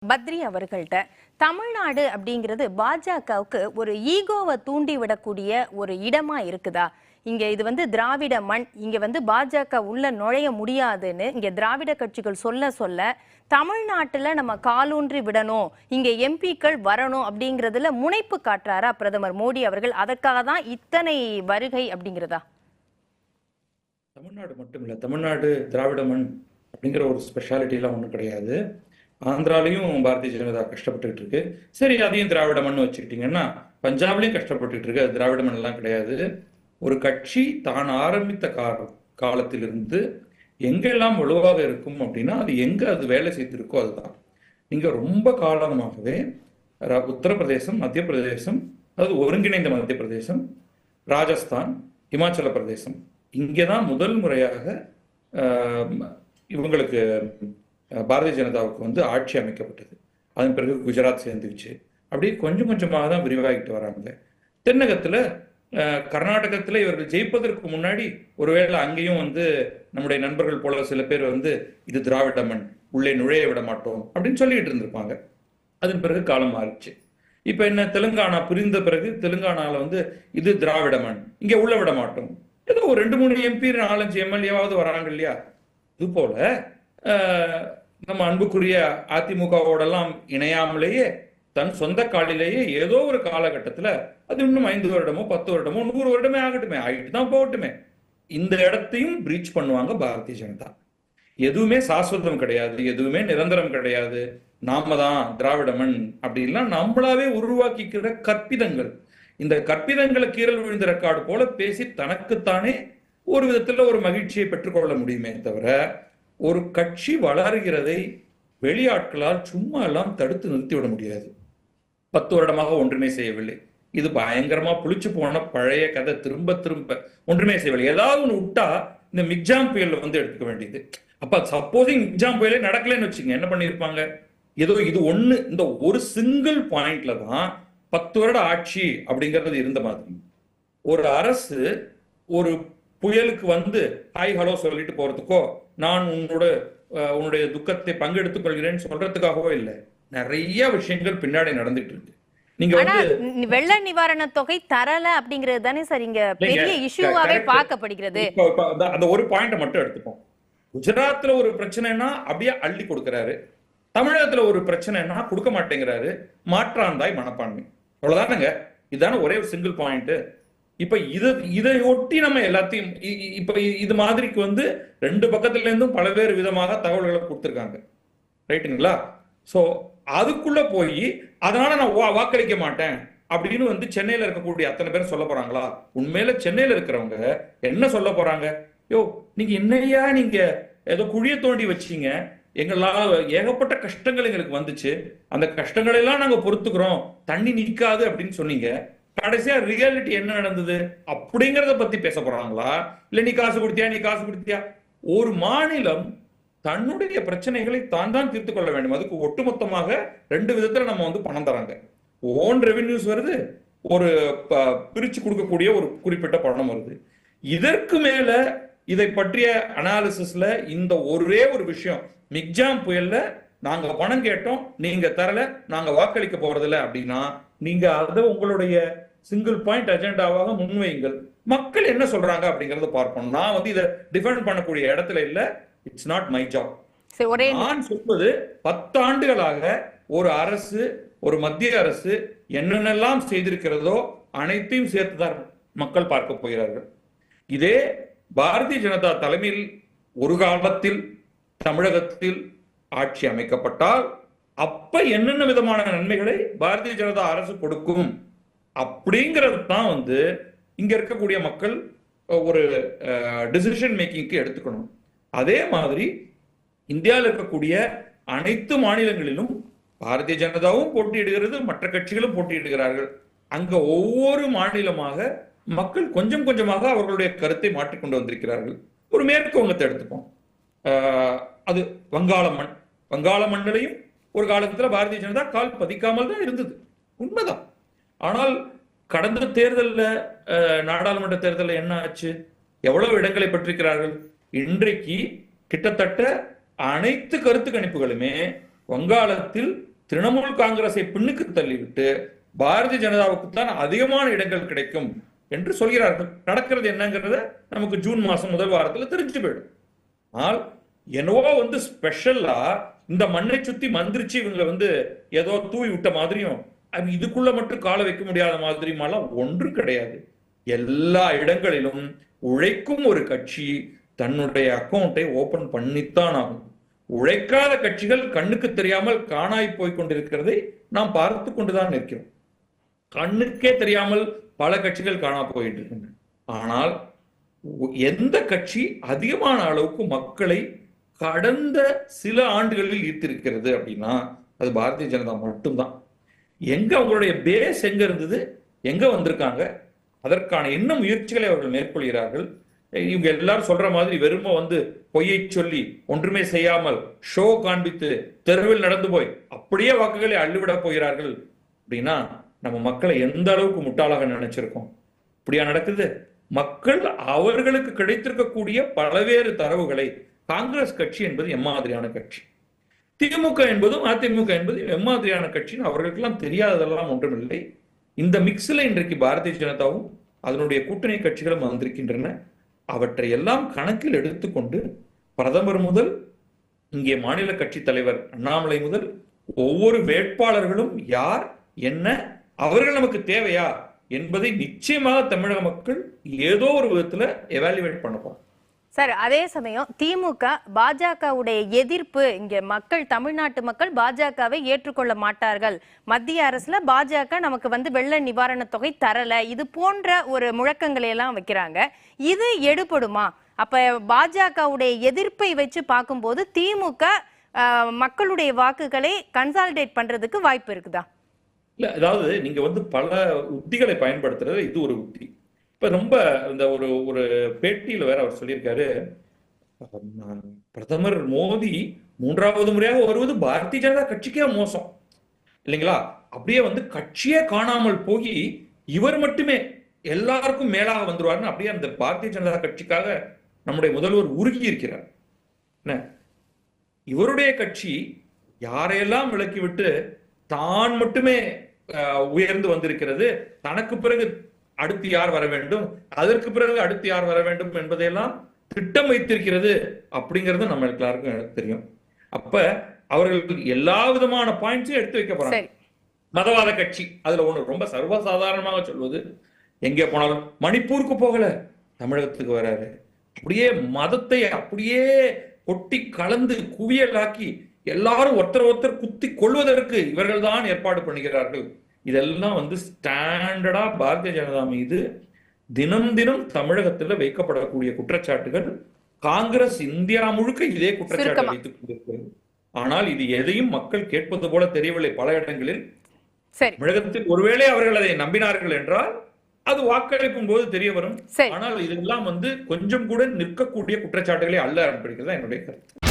பத்ரி அவர்கள்ட்ட தமிழ்நாடு அப்படிங்கிறது பாஜகவுக்கு ஒரு ஈகோவை தூண்டி விடக்கூடிய ஒரு இடமா இருக்குதா? இங்க இது திராவிட மண், இங்க பாஜக உள்ள நுழைய முடியாதுன்னு இங்க திராவிட கட்சிகள் சொல்ல சொல்ல தமிழ்நாட்டுல நம்ம காலூன்றி விடணும், இங்க எம்பிக்கள் வரணும் அப்படிங்கறதுல முனைப்பு காட்டுறாரா பிரதமர் மோடி அவர்கள்? அதற்காக தான் இத்தனை வருகை அப்படிங்கிறதா? தமிழ்நாடு மட்டும் இல்ல, தமிழ்நாடு திராவிட மண் அப்படிங்கிற ஒரு ஸ்பெஷாலிட்டி எல்லாம் ஒன்றும் கிடையாது. ஆந்திராலையும் பாரதிய ஜனதா கஷ்டப்பட்டுட்டு இருக்கு. சரி, அதையும் திராவிட மண் வச்சுக்கிட்டீங்கன்னா பஞ்சாப்லயும் கஷ்டப்பட்டுட்டு இருக்கு. அது திராவிட மண் எல்லாம் கிடையாது. ஒரு கட்சி தான் ஆரம்பித்த காலத்திலிருந்து எங்கெல்லாம் வலுவாக இருக்கும் அப்படின்னா அது எங்க அது வேலை செய்திருக்கோ அதுதான். நீங்க ரொம்ப காலமாகவே உத்தரப்பிரதேசம், மத்திய பிரதேசம், அதாவது ஒருங்கிணைந்த மத்திய பிரதேசம், ராஜஸ்தான், இமாச்சல பிரதேசம், இங்கேதான் முதல் முறையாக இவங்களுக்கு பாரதிய ஜனதாவுக்கு ஆட்சி அமைக்கப்பட்டது. அதன் பிறகு குஜராத் சேர்ந்துச்சு. அப்படியே கொஞ்சம் கொஞ்சமாக தான் விரிவாகிட்டு வராங்க. தென்னகத்துல கர்நாடகத்துல இவர்கள் ஜெயிப்பதற்கு முன்னாடி ஒருவேளை அங்கேயும் நம்முடைய நண்பர்கள் போல சில பேர் இது திராவிட மண், உள்ளே நுழைய விட மாட்டோம் அப்படின்னு சொல்லிட்டு இருந்திருப்பாங்க. அதன் பிறகு காலம் மாறிச்சு. இப்ப என்ன, தெலுங்கானா பிரிந்த பிறகு தெலுங்கானால இது திராவிட மண், இங்க உள்ள விட மாட்டோம், ஏதோ ஒரு 2-3 எம்பி 4-5 எம்எல்ஏவாவது வராங்க இல்லையா? இது போல நம்ம அன்புக்குரிய அதிமுகவோடெல்லாம் இணையாமலேயே தன் சொந்த காலிலேயே ஏதோ ஒரு காலகட்டத்துல அது இன்னும் 5 வருடமோ 10 வருடமோ 100 வருடமே ஆகட்டுமே, ஆகிட்டு தான் போகட்டுமே, இந்த இடத்தையும் பிரீச் பண்ணுவாங்க பாரதிய ஜனதா. எதுவுமே சாஸ்வதம் கிடையாது, எதுவுமே நிரந்தரம் கிடையாது. நாம தான் திராவிட மண் அப்படின்லாம் நம்மளாவே உருவாக்கிக்கிற கற்பிதங்கள். இந்த கற்பிதங்களை கீரல் விழுந்த ரெக்கார்டு போல பேசி தனக்குத்தானே ஒரு விதத்துல ஒரு மகிழ்ச்சியை பெற்றுக்கொள்ள முடியுமே தவிர, ஒரு கட்சி வளர்கிறதை வெளியாட்களால் சும்மா எல்லாம் தடுத்து நிறுத்திவிட முடியாது. 10 வருடமாக ஒன்றுமே செய்யவில்லை. இது பயங்கரமா புளிச்சு போன பழைய கதை. திரும்ப திரும்ப ஒன்றுமே செய்யவில்லை. ஏதாவது ஒன்று விட்டா இந்த மிக்ஜாம் புயல் எடுத்துக்க வேண்டியது. அப்ப சப்போஸிங் மிக்ஜாம் புயலே நடக்கலன்னு வச்சுங்க, என்ன பண்ணிருப்பாங்க? ஏதோ இது ஒண்ணு, இந்த ஒரு சிங்கிள் பாயிண்ட்ல தான் 10 வருட ஆட்சி அப்படிங்கிறது இருந்த மாதிரி. ஒரு அரசு ஒரு புயலுக்கு ஹாய் ஹலோ சொல்லிட்டு போறதுக்கோ, நான் உன்னுடைய துக்கத்தை பங்கெடுத்துக் கொள்கிறேன்னு சொல்றதுக்காகவோ இல்லை. நிறைய விஷயங்கள் பின்னாடி நடந்துட்டு இருக்கு. நீங்க வெள்ள நிவாரண தொகை தரல அப்படிங்கிறது தானே சார் இங்க பெரிய இஷ்யூவாவே பார்க்கப்படுகிறது. அந்த ஒரு பாயிண்ட மட்டும் எடுத்துப்போம். குஜராத்ல ஒரு பிரச்சனைனா அப்படியே அள்ளி கொடுக்கிறாரு, தமிழகத்துல ஒரு பிரச்சனைனா கொடுக்க மாட்டேங்கிறாரு. மாற்றாந்தாய் மனப்பான்மை, அவ்வளவுதானுங்க. இதுதானே ஒரே ஒரு சிங்கிள் பாயிண்ட். இப்ப இதை ஒட்டி நம்ம எல்லாத்தையும் இப்ப இது மாதிரிக்கு 2 பக்கத்துல இருந்தும் பல்வேறு விதமாக தகவல்களை கொடுத்திருக்காங்க, ரைட்டுங்களா? சோ அதுக்குள்ள போய் அதனால நான் வாக்களிக்க மாட்டேன் அப்படின்னு சென்னையில இருக்கக்கூடிய அத்தனை பேர் சொல்ல போறாங்களா? உண்மையில சென்னையில இருக்கிறவங்க என்ன சொல்ல போறாங்க? யோ, நீங்க என்னையா நீங்க ஏதோ குழிய தோண்டி வச்சீங்க, எங்களால ஏகப்பட்ட கஷ்டங்கள் எங்களுக்கு வந்துச்சு, அந்த கஷ்டங்களை எல்லாம் நாங்க பொறுத்துக்கிறோம், தண்ணி நிக்காது அப்படின்னு சொன்னீங்க. கடைசியா ரியாலிட்டி என்ன நடந்தது அப்படிங்கறத பத்தி பேச போறாங்களா? இல்ல நீ காசு கொடுத்தியா? ஒரு மாநிலம் தன்னுடைய பிரச்சனைகளை தான் தீர்த்து கொள்ள வேண்டும். அதுக்கு ஒட்டுமொத்தமாக 2 விதத்துல நம்ம பணம் தராங்க. ஓன் ரெவென்யூஸ் வருது, ஒரு பிரிச்சு கொடுக்கக்கூடிய ஒரு குறிப்பிட்ட பணம் வருது. இதற்கு மேல இதை பற்றிய அனாலிசிஸ்ல இந்த ஒரே ஒரு விஷயம், மிக்ஜாம் புயல்ல நாங்க பணம் கேட்டோம், நீங்க தரல, நாங்க வாக்களிக்க போறதில்ல அப்படின்னா நீங்க அதை உங்களுடைய சிங்கிள் பாயிண்ட் அஜெண்டாவாக முன்வையுங்கள். மக்கள் என்ன சொல்றாங்க அப்படிங்கறத பார்ப்போம். நான் இதை டிஃபெண்ட் பண்ணக்கூடிய இடத்துல இல்ல. It's not my job. நான் சொல்வது 10 ஆண்டுகளாக ஒரு அரசு, ஒரு மத்திய அரசு என்னென்னலாம் செய்திருக்கிறதோ அனைத்தையும் சேர்த்துதான் மக்கள் பார்க்க போகிறார்கள். இதே பாரதிய ஜனதா தலைமையில் ஒரு காலத்தில் தமிழகத்தில் ஆட்சி அமைக்கப்பட்டால் அப்ப என்னென்ன விதமான நன்மைகளை பாரதிய ஜனதா அரசு கொடுக்கும் அப்படிங்கிறது தான் இங்க இருக்கக்கூடிய மக்கள் ஒரு டிசிஷன் மேக்கிங்க்கு எடுத்துக்கணும். அதே மாதிரி இந்தியாவில் இருக்கக்கூடிய அனைத்து மாநிலங்களிலும் பாரதிய ஜனதாவும் போட்டியிடுகிறது, மற்ற கட்சிகளும் போட்டியிடுகிறார்கள். அங்க ஒவ்வொரு மாநிலமாக மக்கள் கொஞ்சம் கொஞ்சமாக அவர்களுடைய கருத்தை மாற்றிக்கொண்டு வந்திருக்கிறார்கள். ஒரு மேற்கு வங்கத்தை எடுத்துப்போம். அது வங்காள மண்ணிலையும் ஒரு காலத்துல பாரதிய ஜனதா கால் பதிக்காமல் தான் இருந்தது, உண்மைதான். ஆனால் கடந்த தேர்தலில், நாடாளுமன்ற தேர்தலில் என்ன ஆச்சு? எவ்வளவு இடங்களை பெற்றிருக்கிறார்கள்? இன்றைக்கு கிட்டத்தட்ட அனைத்து கருத்து கணிப்புகளுமே வங்காளத்தில் திரிணாமுல் காங்கிரஸை பின்னுக்கு தள்ளிவிட்டு பாரதிய ஜனதாவுக்கு தான் அதிகமான இடங்கள் கிடைக்கும் என்று சொல்கிறார்கள். நடக்கிறது என்னங்கிறத நமக்கு ஜூன் மாசம் முதல் வாரத்தில் தெரிஞ்சு போயிடும். ஆனால் என்னவோ ஸ்பெஷலா இந்த மண்ணை சுத்தி மந்திரிச்சு இவங்களை ஏதோ தூவி விட்ட மாதிரியும் இதுக்குள்ள மட்டும் கால வைக்க முடியாத மாதிரியுமெல்லாம் ஒன்றும் கிடையாது. எல்லா இடங்களிலும் உழைக்கும் ஒரு கட்சி தன்னுடைய அக்கௌண்டை ஓபன் பண்ணித்தான் ஆகும். உழைக்காத கட்சிகள் கண்ணுக்கு தெரியாமல் காணாய் போய் கொண்டிருக்கிறதை நாம் பார்த்து கொண்டுதான் இருக்கிறோம். கண்ணுக்கே தெரியாமல் பல கட்சிகள் காணா போயிட்டு இருக்கின்றன. ஆனால் எந்த கட்சி அதிகமான அளவுக்கு மக்களை கடந்த சில ஆண்டுகளில் ஈர்த்திருக்கிறது அப்படின்னா அது பாரதிய ஜனதா மட்டும்தான். எங்க அவங்களுடைய பேஸ் எங்க இருந்தது, எங்க வந்திருக்காங்க, அதற்கான என்ன முயற்சிகளை அவர்கள் மேற்கொள்கிறார்கள். இவங்க எல்லாரும் சொல்ற மாதிரி வெறும பொய்யை சொல்லி ஒன்றுமே செய்யாமல் ஷோ காண்பித்து தெருவில் நடந்து போய் அப்படியே வாக்குகளை அள்ளிவிட போகிறார்கள் அப்படின்னா நம்ம மக்களை எந்த அளவுக்கு முட்டாளாக நினைச்சிருக்கோம். இப்படியா நடக்குது? மக்கள் அவர்களுக்கு கிடைத்திருக்கக்கூடிய பல்வேறு தரவுகளை, காங்கிரஸ் கட்சி என்பது எம்மாதிரியான கட்சி, திமுக என்பதும் அதிமுக என்பது எம்மாதிரியான கட்சின்னு அவர்களுக்கெல்லாம் தெரியாததெல்லாம் ஒன்றுமில்லை. இந்த மிக்ஸ்ல இன்றைக்கு பாரதிய ஜனதாவும் அதனுடைய கூட்டணி கட்சிகளும் வந்திருக்கின்றன. அவற்றை எல்லாம் கணக்கில் எடுத்துக்கொண்டு பிரதமர் முதல் இங்கே மாநில கட்சி தலைவர் அண்ணாமலை முதல் ஒவ்வொரு வேட்பாளர்களும் யார் என்ன அவர்கள் நமக்கு தேவையா என்பதை நிச்சயமாக தமிழக மக்கள் ஏதோ ஒரு விதத்துல எவாலுவேட் பண்ணப்போம். சார், அதே சமயம் திமுக பாஜகவுடைய எதிர்ப்பு, இங்க மக்கள், தமிழ்நாட்டு மக்கள் பாஜகவை ஏற்றுக்கொள்ள மாட்டார்கள், மத்திய அரசுல பாஜக நமக்கு வெள்ள நிவாரண தொகை தரல, இது போன்ற ஒரு முழக்கங்களை எல்லாம் வைக்கிறாங்க. இது எடுபடுமா? அப்ப பாஜகவுடைய எதிர்ப்பை வச்சு பார்க்கும்போது திமுக மக்களுடைய வாக்குகளை கன்சாலிடேட் பண்றதுக்கு வாய்ப்பு இருக்குதா? இல்ல, அதாவது நீங்க பல உத்திகளை பயன்படுத்துறது இது ஒரு உத்தி. இப்ப ரொம்ப இந்த ஒரு பேட்டியில வேற அவர் சொல்லியிருக்காரு, பிரதமர் மோடி 3வது முறையாக வருவது பாரதிய ஜனதா கட்சிக்கே மோசம் இல்லைங்களா, அப்படியே கட்சியே காணாமல் போய் இவர் மட்டுமே எல்லாருக்கும் மேலாக வந்துருவாருன்னு அப்படியே அந்த பாரதிய ஜனதா கட்சிக்காக நம்முடைய முதல்வர் உருகி இருக்கிறார். என்ன, இவருடைய கட்சி யாரையெல்லாம் விலக்கிவிட்டு தான் மட்டுமே உயர்ந்து வந்திருக்கிறது, தனக்கு பிறகு அடுத்து யார் வர வேண்டும், அதற்கு பிறகு அடுத்து யார் வர வேண்டும் என்பதையெல்லாம் திட்டம் வைத்திருக்கிறது அப்படிங்கிறது நம்ம எல்லாருக்கும் தெரியும். அப்ப அவர்கள் எல்லா விதமான பாயிண்ட்ஸையும் எடுத்து வைக்க போறாங்க. மதவாத கட்சி அதுல ஒண்ணு ரொம்ப சர்வசாதாரணமாக சொல்வது, எங்கே போனாலும் மணிப்பூருக்கு போகல தமிழகத்துக்கு வராரு, அப்படியே மதத்தை அப்படியே கொட்டி கலந்து குவியலாக்கி எல்லாரும் ஒருத்தர் குத்தி கொள்வதற்கு இவர்கள் தான் ஏற்பாடு பண்ணுகிறார்கள். இதெல்லாம் ஸ்டாண்டர்டா பாரதிய ஜனதா மீது தினம் தினம் தமிழகத்தில் வைக்கப்படக்கூடிய குற்றச்சாட்டுகள். காங்கிரஸ் இந்தியா முழுக்க இதே குற்றச்சாட்டு வைத்துக் கொண்டிருக்கிறது. ஆனால் இது எதையும் மக்கள் கேட்பது போல தெரியவில்லை. பல இடங்களில் தமிழகத்தில் ஒருவேளை அவர்கள் அதை நம்பினார்கள் என்றால் அது வாக்களிக்கும் போது தெரிய வரும். ஆனால் இதெல்லாம் கொஞ்சம் கூட நிற்கக்கூடிய குற்றச்சாட்டுகளே அல்ல அப்படிங்கிறது என்னுடைய கருத்து.